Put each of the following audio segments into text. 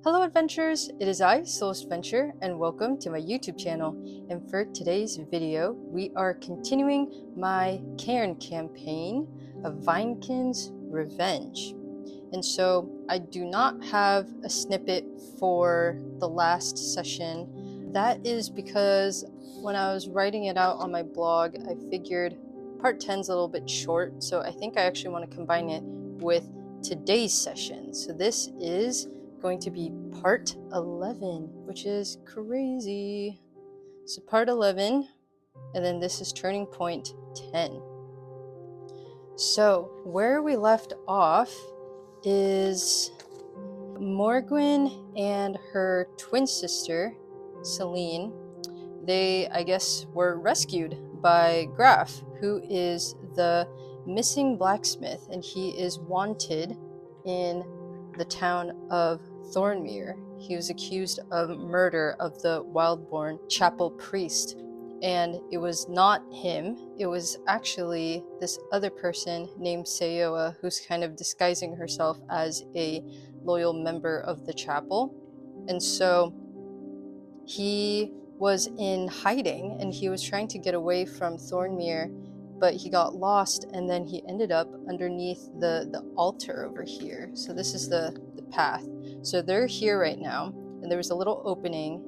Hello adventurers, it is I, Soulless Adventure, and welcome to my YouTube channel. And for today's video, we are continuing my CAIRN campaign of Vinekin's Revenge. And so I do not have a snippet for the last session. That is because when I was writing it out on my blog, I figured part 10's a little bit short, so I think I actually want to combine it with today's session. So this is going to be part 11, which is crazy. So part 11, and then this is turning point 10. So where we left off is Morgwen and her twin sister Selene. They, I guess, were rescued by Graff, who is the missing blacksmith, and he is wanted in the town of Thornmere. He was accused of murder of the Wildborn chapel priest, and it was not him. It was actually this other person named Seoa, who's kind of disguising herself as a loyal member of the chapel. And so he was in hiding and he was trying to get away from Thornmere, but he got lost, and then he ended up underneath the altar over here. So this is the path. So they're here right now, and there was a little opening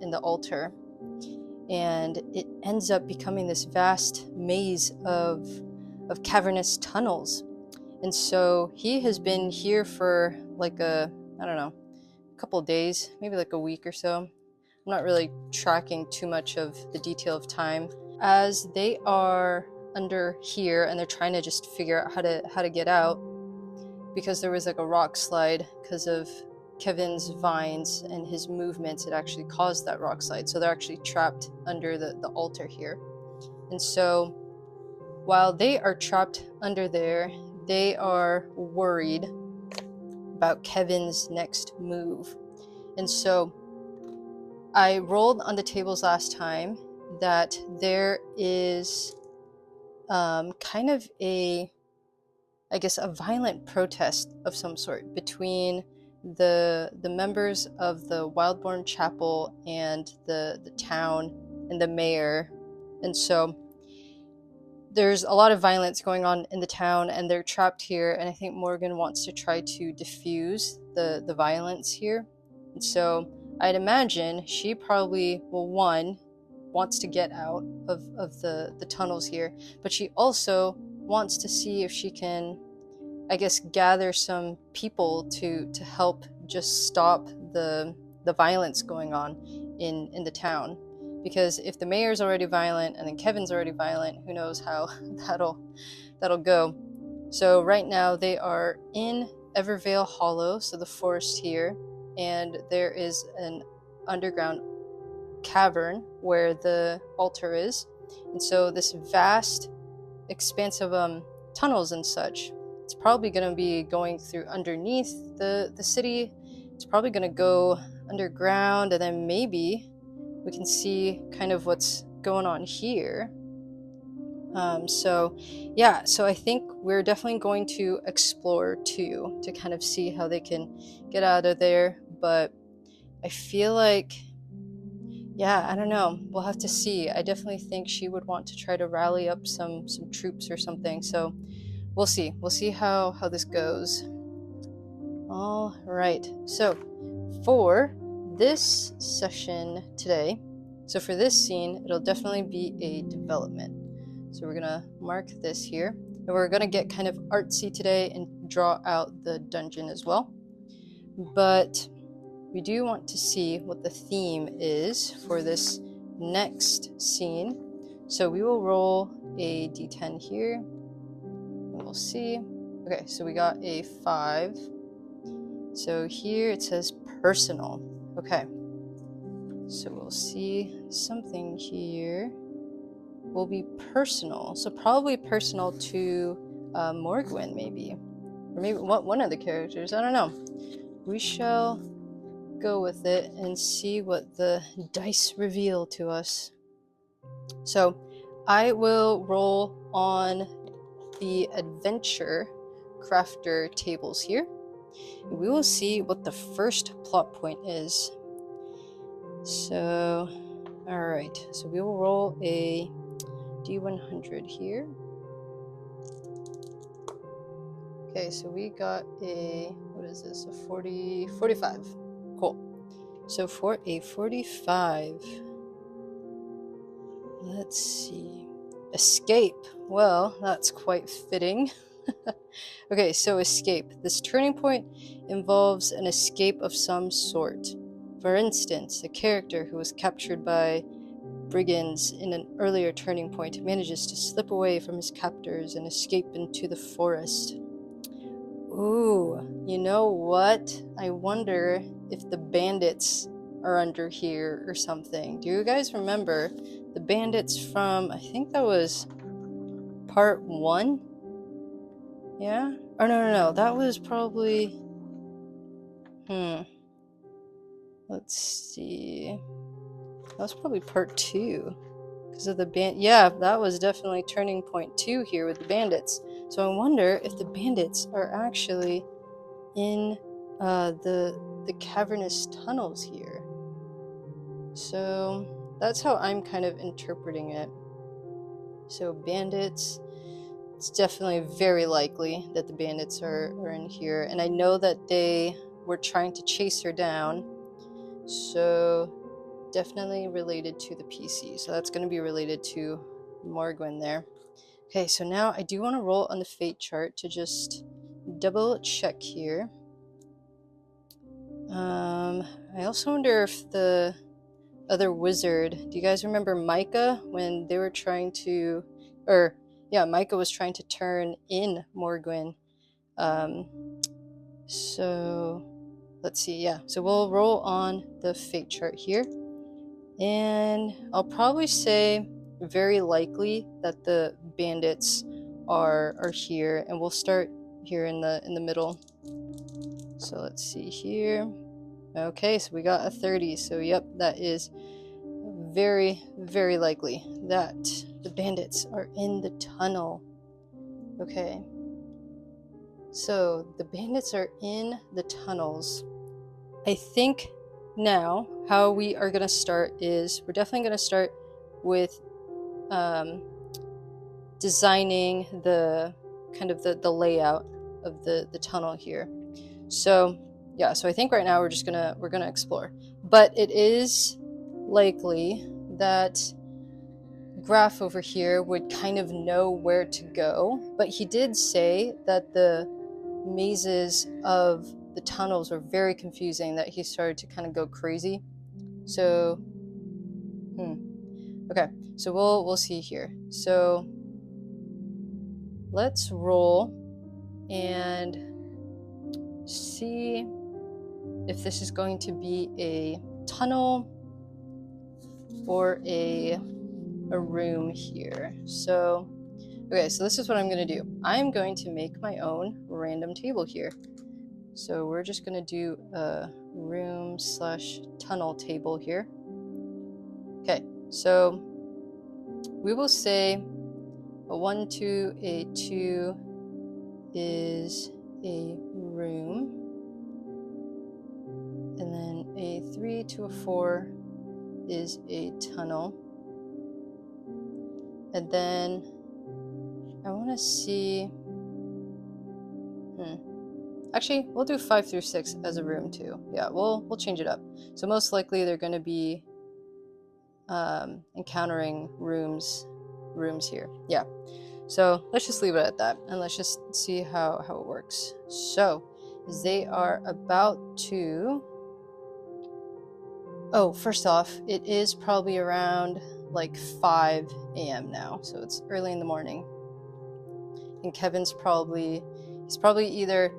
in the altar, and it ends up becoming this vast maze of cavernous tunnels. And so he has been here for like a couple of days, maybe like a week or so. I'm not really tracking too much of the detail of time, as they are under here and they're trying to just figure out how to get out, because there was like a rock slide because of Kevin's vines and his movements. It actually caused that rock slide, so they're actually trapped under the altar here. And so while they are trapped under there, they are worried about Kevin's next move. And so I rolled on the tables last time that there is kind of a violent protest of some sort between the members of the Wildborn Chapel and the town and the mayor. And so there's a lot of violence going on in the town, and they're trapped here, and I think Morgwen wants to try to diffuse the violence here. And so I'd imagine she probably wants to get out of the tunnels here, but she also wants to see if she can, I guess, gather some people to help just stop the violence going on in the town. Because if the mayor's already violent and then Kevin's already violent, who knows how that'll go. So right now they are in Evervale Hollow, so the forest here, and there is an underground cavern where the altar is. And so this vast expanse of tunnels and such, it's probably going to be going through underneath the city. It's probably going to go underground, and then maybe we can see kind of what's going on here. So I think we're definitely going to explore too, to kind of see how they can get out of there. But I feel like, I don't know, we'll have to see. I definitely think she would want to try to rally up some troops or something. So we'll see how this goes. All right, so for this session today, so for this scene, it'll definitely be a development. So we're gonna mark this here, and we're gonna get kind of artsy today and draw out the dungeon as well. But we do want to see what the theme is for this next scene. So we will roll a d10 here, and we'll see. Okay, so we got a 5. So here it says personal. Okay, so we'll see something here will be personal. So probably personal to Morgwen, maybe. Or maybe one of the characters, I don't know. We shall go with it and see what the dice reveal to us. So I will roll on the adventure crafter tables here. We will see what the first plot point is. So, alright, so we will roll a D100 here. Okay, so we got a, what is this, a 45. Cool. So for a 45, let's see. Escape. Well, that's quite fitting. Okay, so escape. This turning point involves an escape of some sort. For instance, a character who was captured by brigands in an earlier turning point manages to slip away from his captors and escape into the forest. Ooh, you know what? I wonder if the bandits are under here or something. Do you guys remember the bandits from, I think that was part 1? Yeah? Oh, no, that was probably, let's see. That was probably part 2. Because of the band, yeah, that was definitely turning point 2 here with the bandits. So I wonder if the bandits are actually in the cavernous tunnels here. So that's how I'm kind of interpreting it. So bandits, it's definitely very likely that the bandits are in here. And I know that they were trying to chase her down. So definitely related to the PC. So that's going to be related to Morgwen there. Okay, so now I do want to roll on the fate chart to just double check here. I also wonder if the other wizard, do you guys remember Micah when they were trying to, or yeah, Micah was trying to turn in Morgwen. So let's see, yeah, so we'll roll on the fate chart here, and I'll probably say very likely that the bandits are here, and we'll start here in the middle. So let's see here. Okay, so we got a 30. So yep, that is very, very likely that the bandits are in the tunnel. Okay. So the bandits are in the tunnels. I think now how we are going to start is we're definitely going to start with designing the kind of the layout of the tunnel here. So yeah, so I think right now we're gonna explore, but it is likely that Graff over here would kind of know where to go, but he did say that the mazes of the tunnels were very confusing, that he started to kind of go crazy. So okay, so we'll see here. So let's roll and see if this is going to be a tunnel or a room here. So okay, so this is what I'm going to do. I'm going to make my own random table here. So we're just going to do a room / tunnel table here. Okay, so we will say a 1 to a 2 is a room, and then a 3 to a 4 is a tunnel. And then I want to see, actually we'll do 5 through 6 as a room too. Yeah, we'll change it up. So most likely they're going to be encountering rooms here. Yeah, so let's just leave it at that, and let's just see how it works. So they are about to, oh, first off, it is probably around like 5 a.m. now, so it's early in the morning, and Kevin's probably either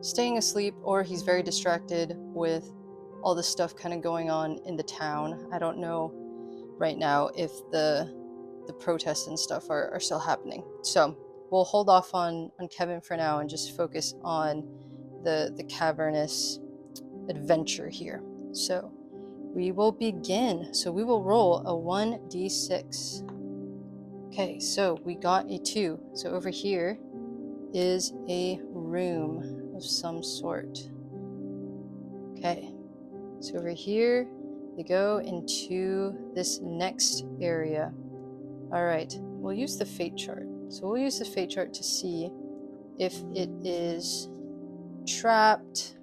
staying asleep or he's very distracted with all the stuff kind of going on in the town. I don't know right now if the protests and stuff are still happening, so we'll hold off on Kevin for now and just focus on the cavernous adventure here. So we will begin. So we will roll a 1d6. Okay, so we got a 2. So over here is a room. of some sort. Okay, so over here, they go into this next area. All right, we'll use the fate chart. So we'll use the fate chart to see if it is trapped,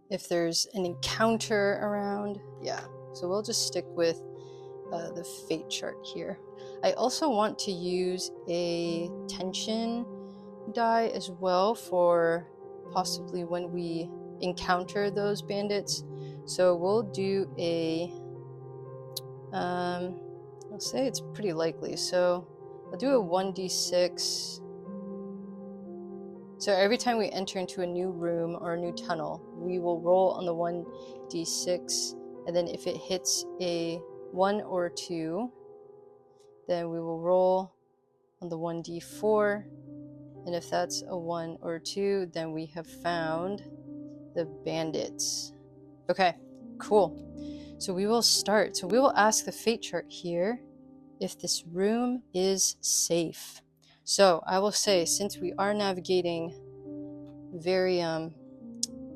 if there's an encounter around. Yeah, so we'll just stick with the fate chart here. I also want to use a tension die as well for possibly when we encounter those bandits. So we'll do a I'll say it's pretty likely, so I'll do a 1d6. So every time we enter into a new room or a new tunnel, we will roll on the 1d6, and then if it hits a 1 or a 2, then we will roll on the 1d4, and if that's a 1 or a 2, then we have found the bandits. Okay, cool. So we will start. So we will ask the fate chart here if this room is safe. So I will say, since we are navigating very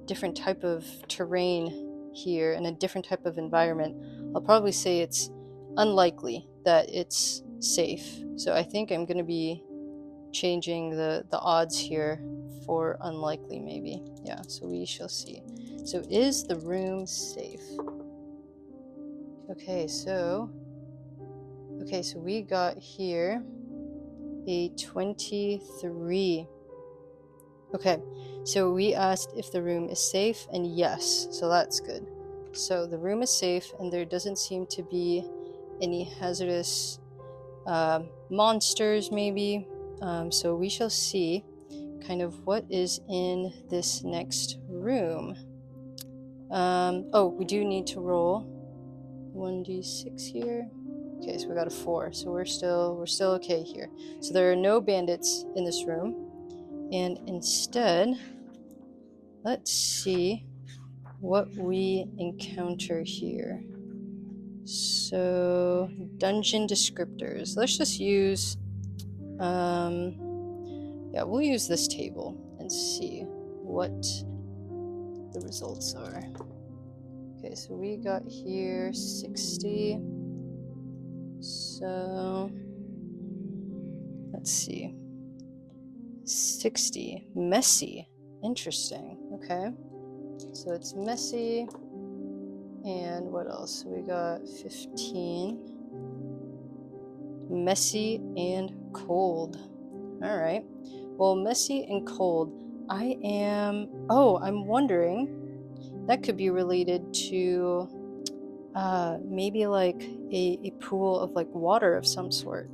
different type of terrain here and a different type of environment, I'll probably say it's unlikely that it's safe. So I think I'm going to be changing the odds here for unlikely, maybe. Yeah, so we shall see. So is the room safe? Okay, so we got here a 23. Okay, so we asked if the room is safe, and yes, so that's good. So the room is safe, and there doesn't seem to be any hazardous monsters, maybe. So we shall see kind of what is in this next room. Oh, we do need to roll 1d6 here. Okay, so we got a 4, so we're still okay here. So there are no bandits in this room, and instead, let's see what we encounter here. So dungeon descriptors. Let's just use yeah, we'll use this table and see what the results are. Okay, so we got here 60. So let's see. 60. Messy. Interesting. Okay. So it's messy. And what else? We got 15. Messy and cold. All right. Well, messy and cold. I'm wondering, that could be related to maybe like a pool of like water of some sort.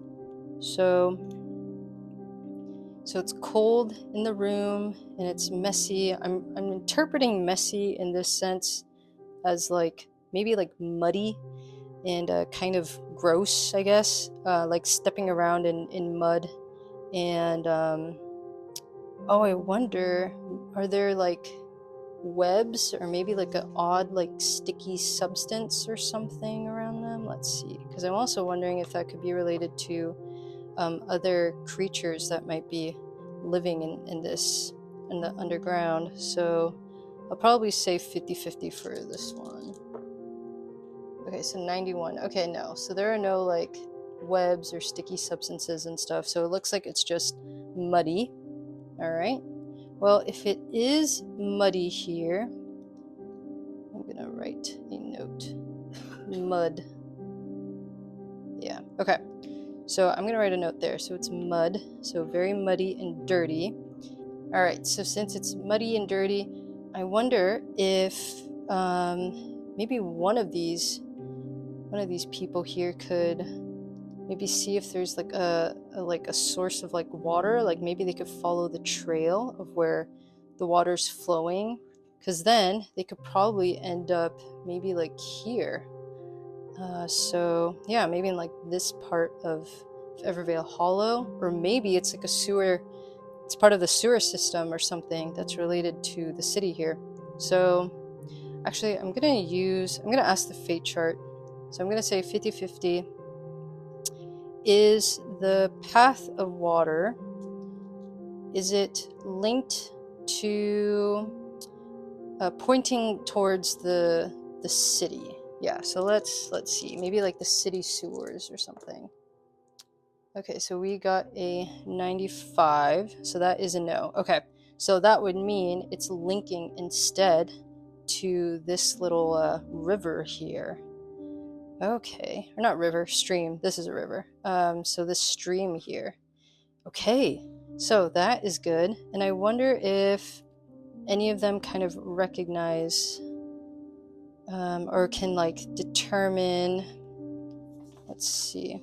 So it's cold in the room and it's messy. I'm interpreting messy in this sense as like maybe like muddy and kind of gross, I guess, like stepping around in mud. And I wonder, are there like webs or maybe like an odd like sticky substance or something around them? Let's see, because I'm also wondering if that could be related to other creatures that might be living in the underground. So I'll probably say 50-50 for this one. Okay, so 91. Okay, no, so there are no like webs or sticky substances and stuff, so it looks like it's just muddy. All right, well, if it is muddy here, I'm gonna write a note. Mud. Yeah, okay. So I'm gonna write a note there. So it's mud, so very muddy and dirty. All right, so since it's muddy and dirty, I wonder if maybe one of these people here could maybe see if there's like a source of like water. Like maybe they could follow the trail of where the water's flowing, because then they could probably end up maybe like here. So yeah, maybe in like this part of Evervale Hollow, or maybe it's like a sewer. It's part of the sewer system or something that's related to the city here. So actually, I'm gonna ask the fate chart. So I'm gonna say 50-50. Is the path of water is it linked to pointing towards the city? Yeah, so let's see, maybe like the city sewers or something. Okay, so we got a 95, so that is a no. Okay, so that would mean it's linking instead to this little river here. Okay, or not river, stream. This is a river. So this stream here. Okay, so that is good. And I wonder if any of them kind of recognize or can like determine, let's see,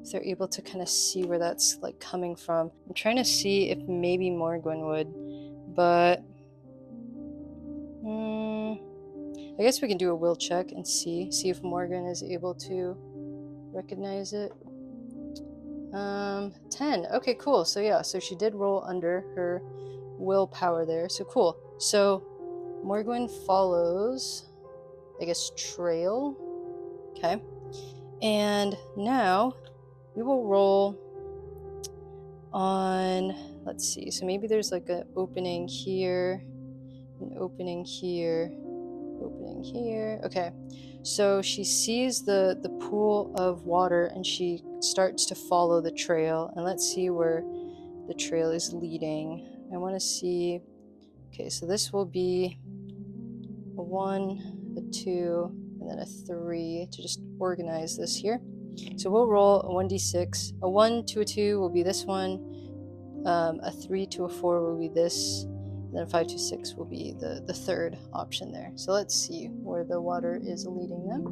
if they're able to kind of see where that's like coming from. I'm trying to see if maybe Morgwen would, but I guess we can do a will check and see if Morgwen is able to recognize it. 10. Okay, cool. So yeah, so she did roll under her willpower there. So cool. So Morgwen follows, I guess, trail. Okay. And now we will roll on, let's see. So maybe there's like an opening here, an opening here, opening here. Okay. So she sees the pool of water and she starts to follow the trail. And let's see where the trail is leading. I want to see. Okay, so this will be a 1, a 2, and then a 3 to just organize this here. So we'll roll a 1d6. A 1 to a 2 will be this one. A 3 to a 4 will be this. And then a 5 to 6 will be the third option there. So let's see where the water is leading them.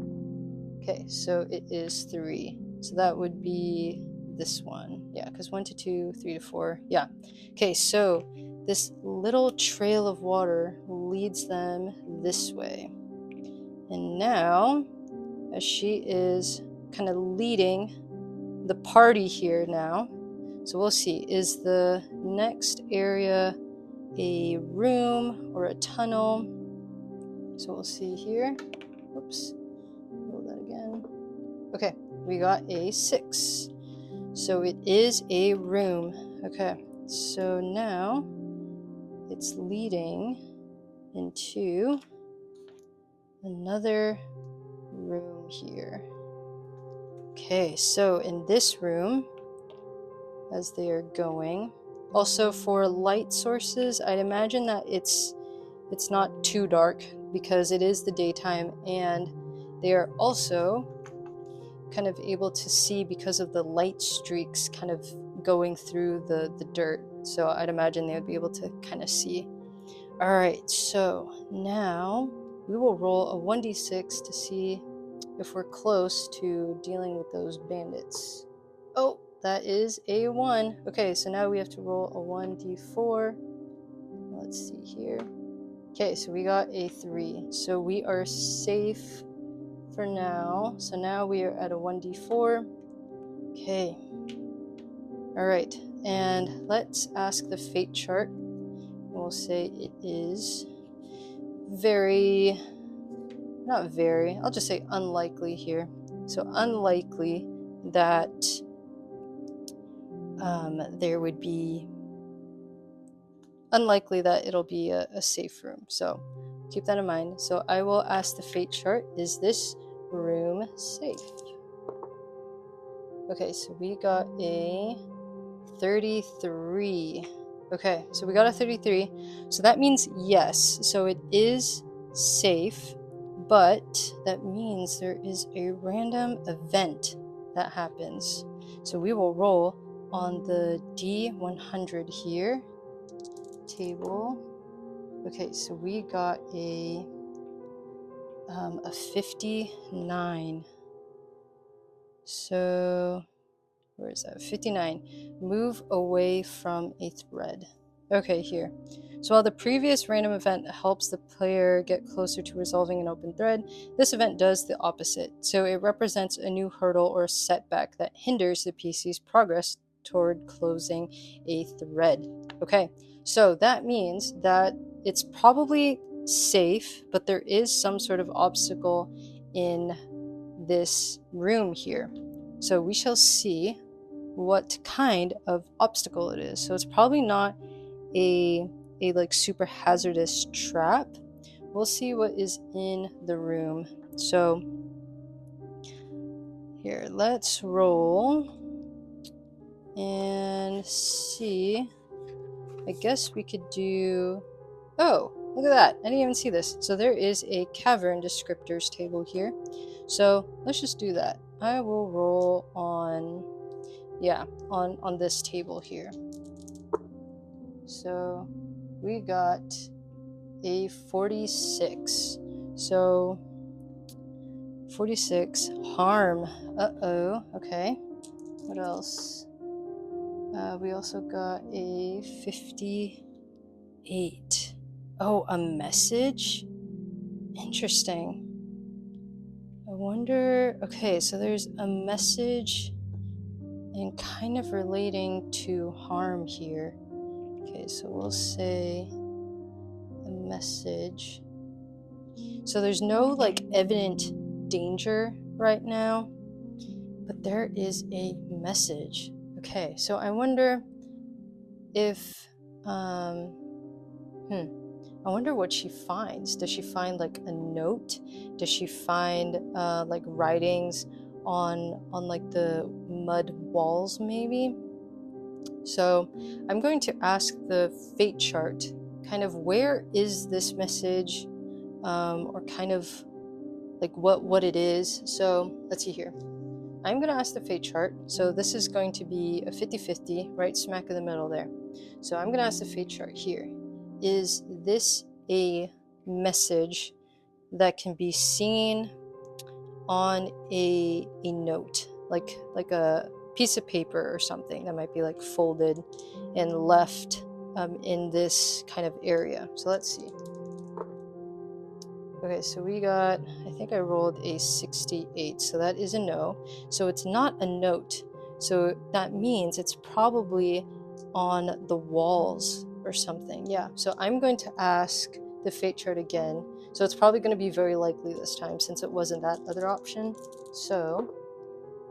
Okay, so it is 3. So that would be this one. Yeah, because 1 to 2, 3 to 4. Yeah. Okay, so this little trail of water leads them this way. And now, as she is kind of leading the party here now, so we'll see, is the next area a room or a tunnel? So we'll see here. Oops, roll that again. Okay, we got a 6. So it is a room. Okay, so now it's leading into another room here. Okay, so in this room, as they are going, also for light sources, I'd imagine that it's not too dark because it is the daytime, and they are also kind of able to see because of the light streaks kind of going through the dirt. So I'd imagine they would be able to kind of see. All right, so now we will roll a 1d6 to see if we're close to dealing with those bandits. Oh, that is a 1. Okay, so now we have to roll a 1d4. Let's see here. Okay, so we got a 3. So we are safe for now. So now we are at a 1d4. Okay. All right, and let's ask the fate chart. We'll say it is I'll just say unlikely here. So unlikely that there would be, unlikely that it'll be a safe room. So keep that in mind. So I will ask the fate chart, is this room safe? Okay, so we got a 33. Okay, so we got a 33. So that means yes. So it is safe, but that means there is a random event that happens. So we will roll on the D100 here. Table. Okay, so we got a 59. So where is that? 59. Move away from a thread. Okay, here. So while the previous random event helps the player get closer to resolving an open thread, this event does the opposite. So it represents a new hurdle or setback that hinders the PC's progress toward closing a thread. Okay, so that means that it's probably safe, but there is some sort of obstacle in this room here. So we shall see what kind of obstacle it is. So it's probably not a like super hazardous trap. We'll see what is in the room. So here, let's roll and see. I guess we could do... Oh, look at that. I didn't even see this. So there is a cavern descriptors table here. So let's just do that. I will roll on, yeah, on this table here. So we got a 46. So 46 harm. Uh-oh. Okay. What else? We also got a 58. Oh, a message? Interesting. I wonder... Okay, so there's a message and kind of relating to harm here. Okay, so we'll say a message. So there's no like evident danger right now, but there is a message. Okay, so I wonder if I wonder what she finds. Does she find like a note? Does she find like writings on like the mud walls maybe? So I'm going to ask the fate chart kind of where is this message, or kind of like what it is. So let's see here. I'm going to ask the fate chart. So this is going to be a 50-50, right smack in the middle there. So I'm going to ask the fate chart here. Is this a message that can be seen on a note, like a piece of paper or something that might be like folded and left in this kind of area? So let's see. Okay, so we got, I think I rolled a 68, so that is a no. So it's not a note. So that means it's probably on the walls or something. Yeah, so I'm going to ask the fate chart again. So it's probably going to be very likely this time since it wasn't that other option. So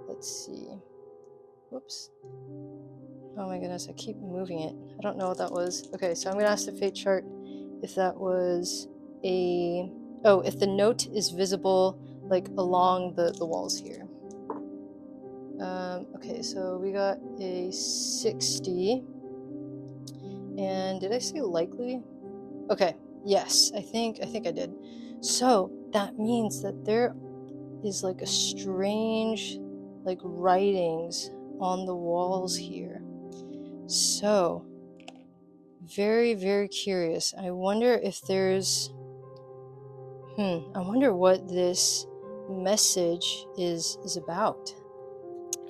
let's see. Whoops. Oh my goodness, I keep moving it. I don't know what that was. Okay, so I'm going to ask the fate chart if that was a... Oh, if the note is visible like along the walls here. Okay, so we got a 60. And did I say likely? Okay, yes, I think I did. So that means that there is like a strange like writings on the walls here. So very, very curious. I wonder if there's I wonder what this message is about.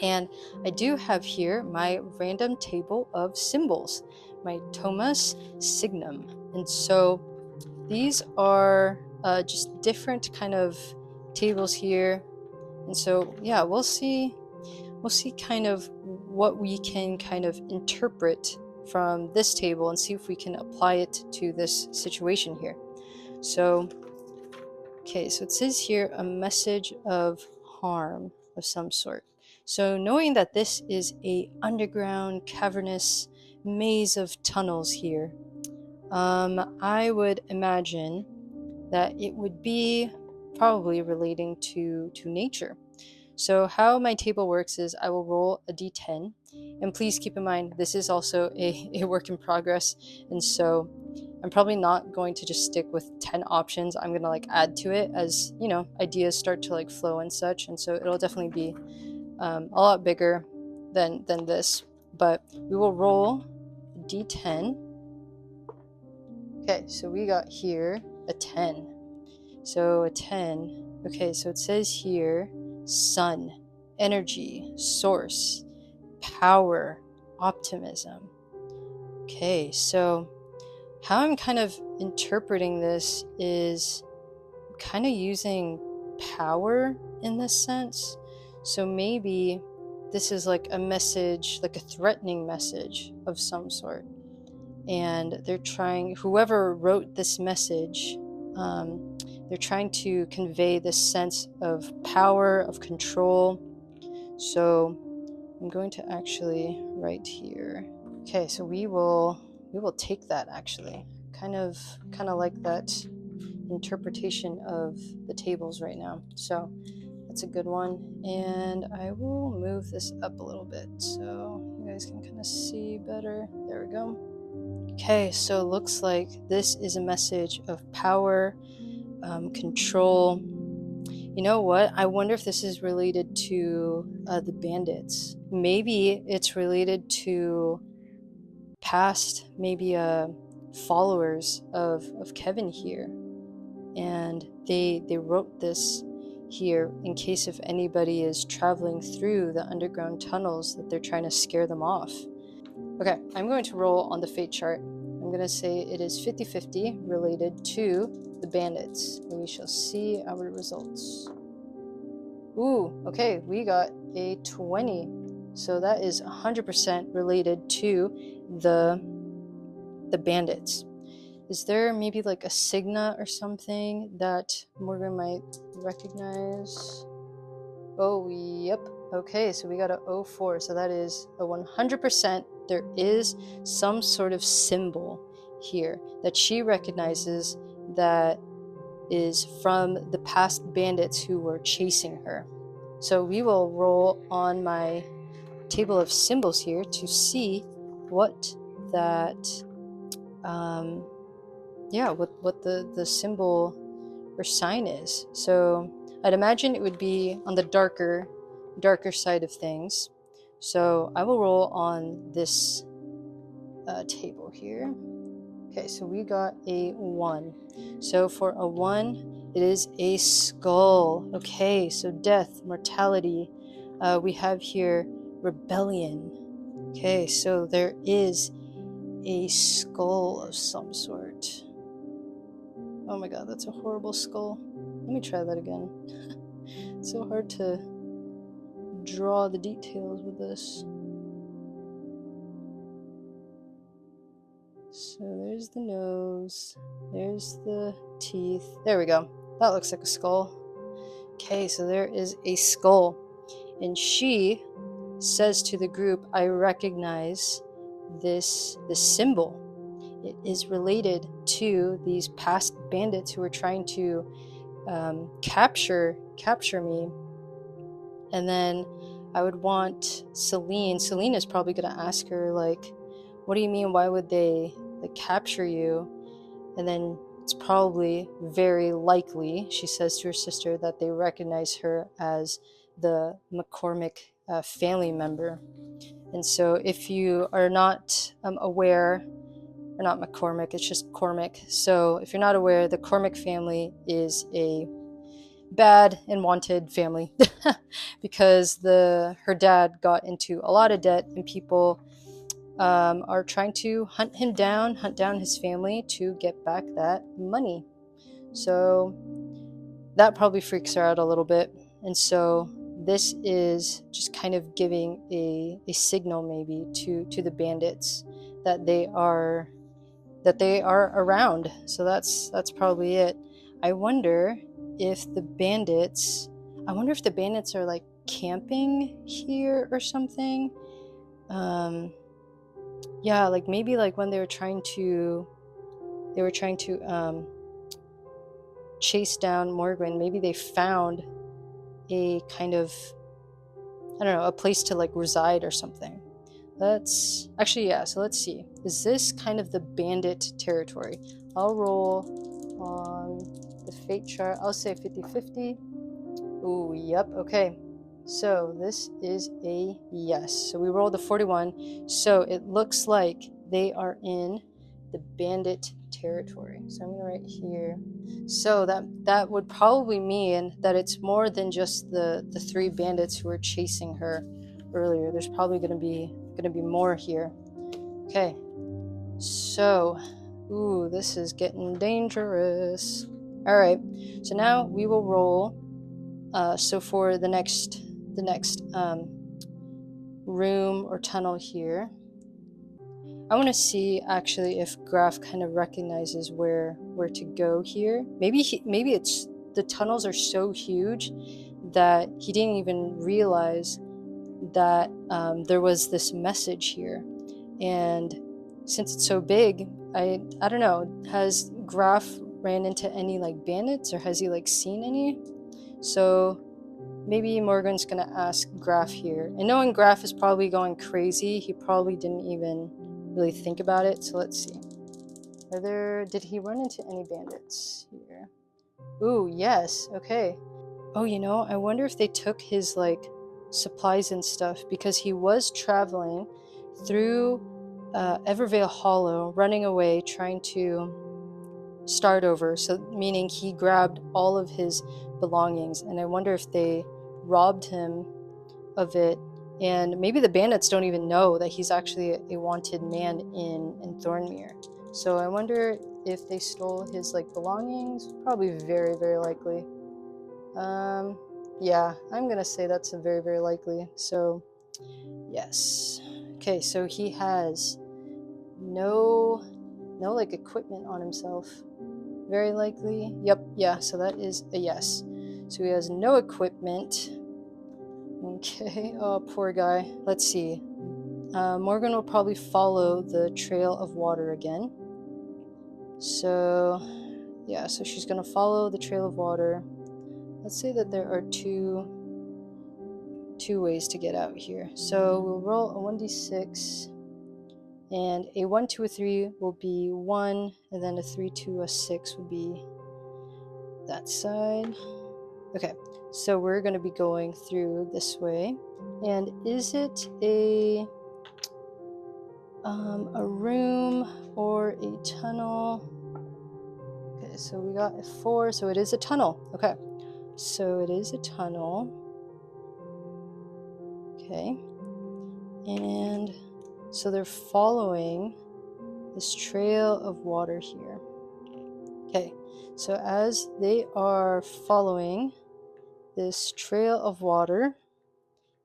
And I do have here my random table of symbols, my Thomas Signum. And so these are just different kind of tables here. And so, yeah, we'll see kind of what we can kind of interpret from this table and see if we can apply it to this situation here. So, okay, so it says here a message of harm of some sort. So knowing that this is a underground cavernous maze of tunnels here, I would imagine that it would be probably relating to nature. So how my table works is I will roll a d10, and please keep in mind this is also a work in progress, and so I'm probably not going to just stick with 10 options. I'm gonna like add to it as, you know, ideas start to like flow and such, and so it'll definitely be a lot bigger than this. But we will roll a d10. Okay, so we got here a 10. So a 10. Okay, so it says here sun, energy, source, power, optimism. Okay, so how I'm kind of interpreting this is kind of using power in this sense. So maybe this is like a message, like a threatening message of some sort. And they're trying, whoever wrote this message, they're trying to convey this sense of power, of control. So I'm going to actually write here. Okay, so we will take that actually. Kind of like that interpretation of the tables right now. So that's a good one. And I will move this up a little bit so you guys can kind of see better. There we go. Okay, so it looks like this is a message of power, control. You know what? I wonder if this is related to the bandits. Maybe it's related to past, maybe followers of Kevin here. And they wrote this here in case if anybody is traveling through the underground tunnels that they're trying to scare them off. Okay, I'm going to roll on the fate chart. I'm going to say it is 50-50 related to the bandits, and we shall see our results. Ooh, okay, we got a 20. So that is 100% related to the bandits. Is there maybe like a signa or something that Morgan might recognize? Oh, yep. Okay, so we got a 04. So that is a 100%. There is some sort of symbol here that she recognizes that is from the past bandits who were chasing her. So we will roll on my table of symbols here to see what that what the symbol or sign is. So I'd imagine it would be on the darker side of things. So I will roll on this table here. Okay, so we got a 1. So for a 1, it is a skull. Okay, so death, mortality. We have here rebellion. Okay, so there is a skull of some sort. Oh my god, that's a horrible skull. Let me try that again. It's so hard to draw the details with this. So there's the nose, there's the teeth. There we go. That looks like a skull. Okay, so there is a skull. And she says to the group, I recognize this symbol. It is related to these past bandits who were trying to capture me. And then I would want Selene. Selene is probably going to ask her, like, what do you mean? Why would they like capture you? And then it's probably very likely, she says to her sister, that they recognize her as the McCormick family member. And so if you are not aware, or not McCormick, it's just Cormick. So if you're not aware, the Cormick family is a bad and wanted family because her dad got into a lot of debt, and people are trying to hunt down his family to get back that money. So that probably freaks her out a little bit. And so this is just kind of giving a signal maybe to the bandits that they are around. So that's probably it. I wonder if the bandits are like camping here or something. Yeah, like maybe like when they were trying to chase down Morgwen, maybe they found a kind of, I don't know, a place to like reside or something. Let's actually, yeah, so let's see. Is this kind of the bandit territory? I'll roll on the fate chart. I'll say 50-50. Ooh, yep, okay. So this is a yes. So we rolled a 41. So it looks like they are in the bandit territory. So I'm gonna write here. So that would probably mean that it's more than just the 3 bandits who were chasing her earlier. There's probably gonna be more here. Okay. So, ooh, this is getting dangerous. All right. So now we will roll. So for the next room or tunnel here, I want to see actually if Graff kind of recognizes where to go here. Maybe it's the tunnels are so huge that he didn't even realize that there was this message here. And since it's so big, I don't know, has Graff ran into any like bandits, or has he like seen any? So maybe Morgan's gonna ask Graff here. And knowing Graff is probably going crazy, he probably didn't even really think about it. So let's see. Did he run into any bandits here? Ooh, yes, okay. Oh, you know, I wonder if they took his like supplies and stuff, because he was traveling through Evervale Hollow, running away, trying to start over. So meaning he grabbed all of his belongings, and I wonder if they robbed him of it. And maybe the bandits don't even know that he's actually a wanted man in Thornmere. So I wonder if they stole his like belongings. Probably very, very likely. Yeah, I'm gonna say that's a very, very likely. So yes. Okay, so he has no like equipment on himself. Very likely. Yep, yeah, so that is a yes. So he has no equipment. Okay, oh, poor guy. Let's see. Morgan will probably follow the trail of water again. So, yeah, so she's gonna follow the trail of water. Let's say that there are two ways to get out here. So we'll roll a 1d6, and a 1, 2, a 3 will be 1, and then a 3, 2, a 6 will be that side. Okay, so we're going to be going through this way. And is it a room or a tunnel? Okay, so we got a 4, so it is a tunnel. Okay, so it is a tunnel. Okay, and so they're following this trail of water here. Okay, so as they are following this trail of water,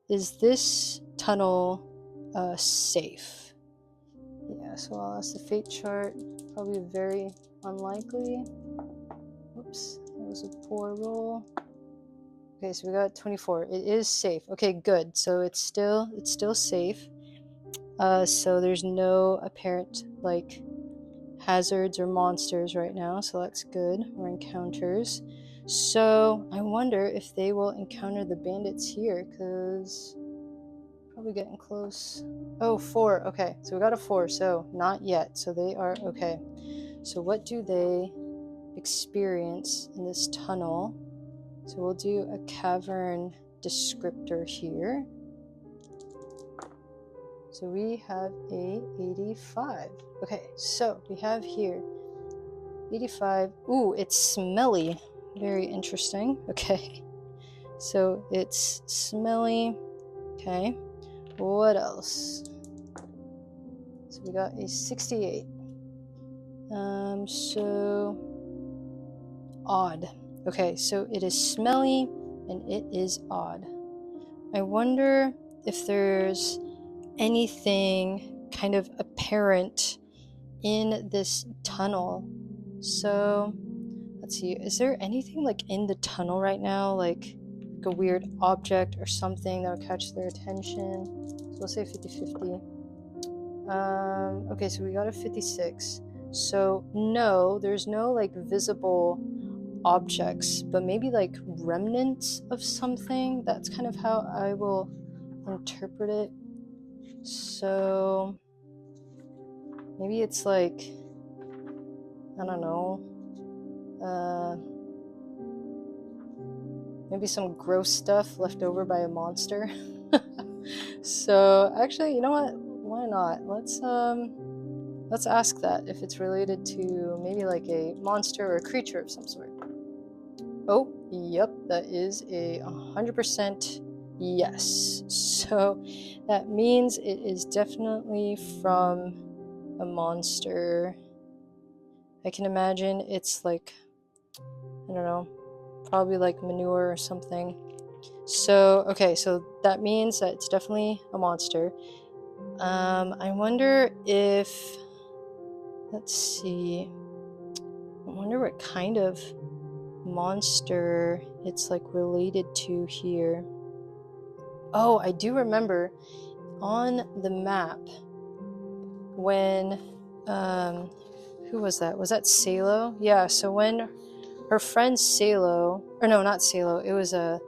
is this tunnel safe? Yeah, so I'll ask the fate chart. Probably very unlikely. Oops, that was a poor roll. Okay, so we got 24. It is safe. Okay, good. So it's still safe. So there's no apparent like hazards or monsters right now, so that's good, or encounters. So I wonder if they will encounter the bandits here, because probably getting close. Oh, 4. Okay, so we got a 4, so not yet. So they are okay. So what do they experience in this tunnel? So we'll do a cavern descriptor here. So we have a 85. Okay, so we have here 85. Ooh, it's smelly. Very interesting. Okay, so it's smelly. Okay, what else? So we got a 68. So odd. Okay, so it is smelly and it is odd. I wonder if there's anything kind of apparent in this tunnel. So let's see, is there anything like in the tunnel right now, like a weird object or something that would catch their attention? So we'll say 50-50. Okay, so we got a 56. So no, there's no like visible objects, but maybe like remnants of something. That's kind of how I will interpret it. So maybe it's like, I don't know, maybe some gross stuff left over by a monster. So actually, you know what? Why not? Let's ask that if it's related to maybe like a monster or a creature of some sort. Oh, yep, that is a 100% yes. So that means it is definitely from a monster. I can imagine it's like, I don't know, probably like manure or something. So, okay, so that means that it's definitely a monster. I wonder if, let's see, I wonder what kind of monster it's like related to here. Oh, I do remember on the map when, who was that? Was that Salo? Yeah, so when her friend Salo, or no, not Salo, it was the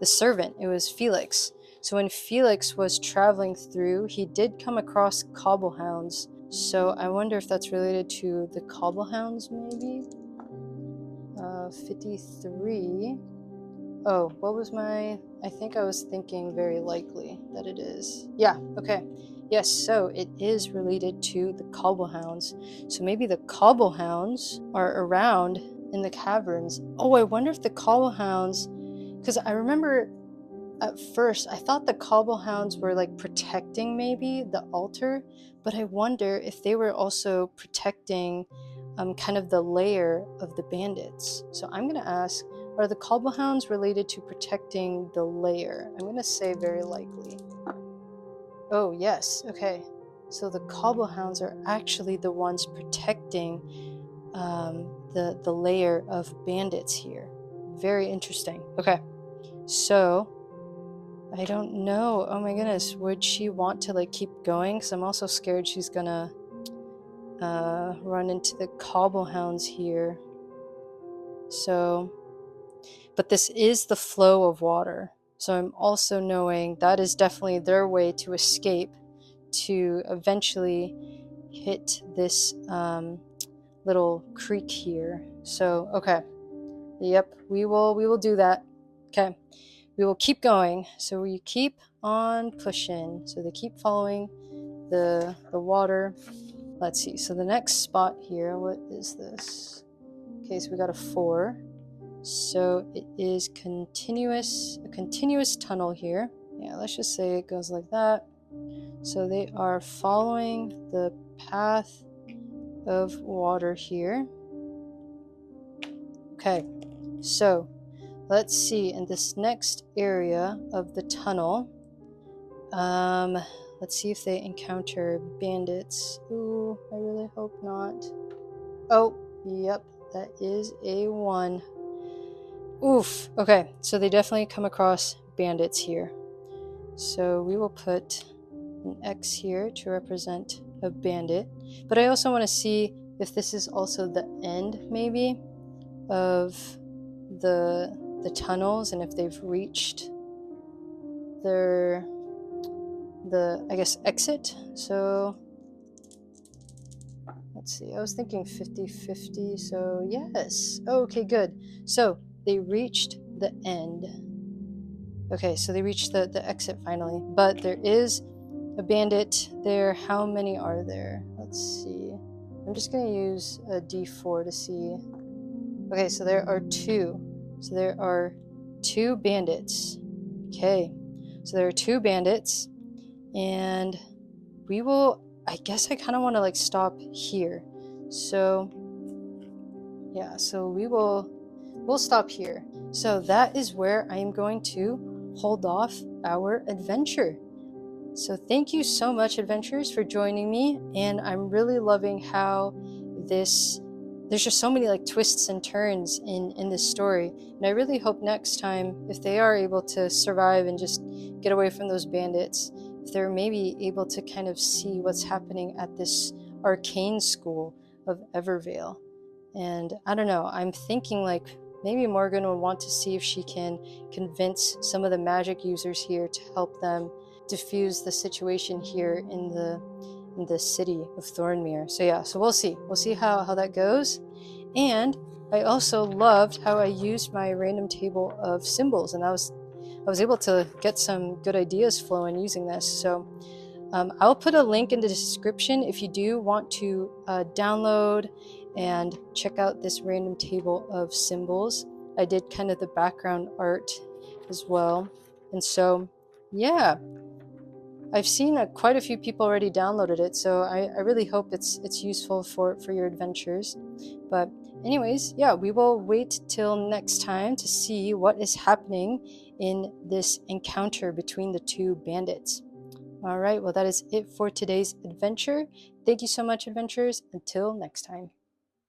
servant, it was Felix. So when Felix was traveling through, he did come across cobblehounds. So I wonder if that's related to the cobblehounds, maybe? 53. Oh, what was my... I think I was thinking very likely that it is. Yeah, okay. Yes, so it is related to the cobblehounds. So maybe the cobblehounds are around in the caverns. Oh, I wonder if the cobblehounds... Because I remember at first, I thought the cobblehounds were like protecting maybe the altar, but I wonder if they were also protecting kind of the lair of the bandits. So I'm going to ask, are the cobblehounds related to protecting the lair? I'm going to say very likely. Oh, yes. Okay. So the cobblehounds are actually the ones protecting the lair of bandits here. Very interesting. Okay. So I don't know. Oh my goodness. Would she want to like keep going? Because I'm also scared she's gonna run into the cobblehounds here. So, but this is the flow of water. So I'm also knowing that is definitely their way to escape, to eventually hit this little creek here. So, okay. Yep, we will do that. Okay. We will keep going. So we keep on pushing. So they keep following the water. Let's see. So the next spot here, what is this? Okay, so we got a 4. So it is a continuous tunnel here. Yeah, let's just say it goes like that. So they are following the path of water here. Okay, so let's see, in this next area of the tunnel, let's see if they encounter bandits. Ooh, I really hope not. Oh, yep, that is a 1. Oof, okay, so they definitely come across bandits here. So we will put an X here to represent a bandit. But I also want to see if this is also the end, maybe, of the tunnels, and if they've reached their I guess exit. So let's see, I was thinking 50-50, so yes. Okay, good. So they reached the end. Okay, so they reached the exit finally, but there is a bandit there. How many are there? Let's see. I'm just gonna use a D4 to see. Okay, so there are 2. So there are 2 bandits. Okay, so there are 2 bandits, and we will, I guess I kind of want to like stop here. So yeah, so we'll stop here. So that is where I am going to hold off our adventure. So thank you so much, adventurers, for joining me, and I'm really loving how there's just so many like twists and turns in this story, and I really hope next time, if they are able to survive and just get away from those bandits, if they're maybe able to kind of see what's happening at this arcane school of Evervale. And I don't know, I'm thinking like maybe Morgan will want to see if she can convince some of the magic users here to help them diffuse the situation here in the city of Thornmere. So yeah, so we'll see how that goes. And I also loved how I used my random table of symbols, and I was able to get some good ideas flowing using this. So I'll put a link in the description if you do want to download and check out this random table of symbols. I did kind of the background art as well. And so, yeah, I've seen quite a few people already downloaded it, so I really hope it's useful for your adventures. But anyways, yeah, we will wait till next time to see what is happening in this encounter between the 2 bandits. All right, well, that is it for today's adventure. Thank you so much, adventurers. Until next time.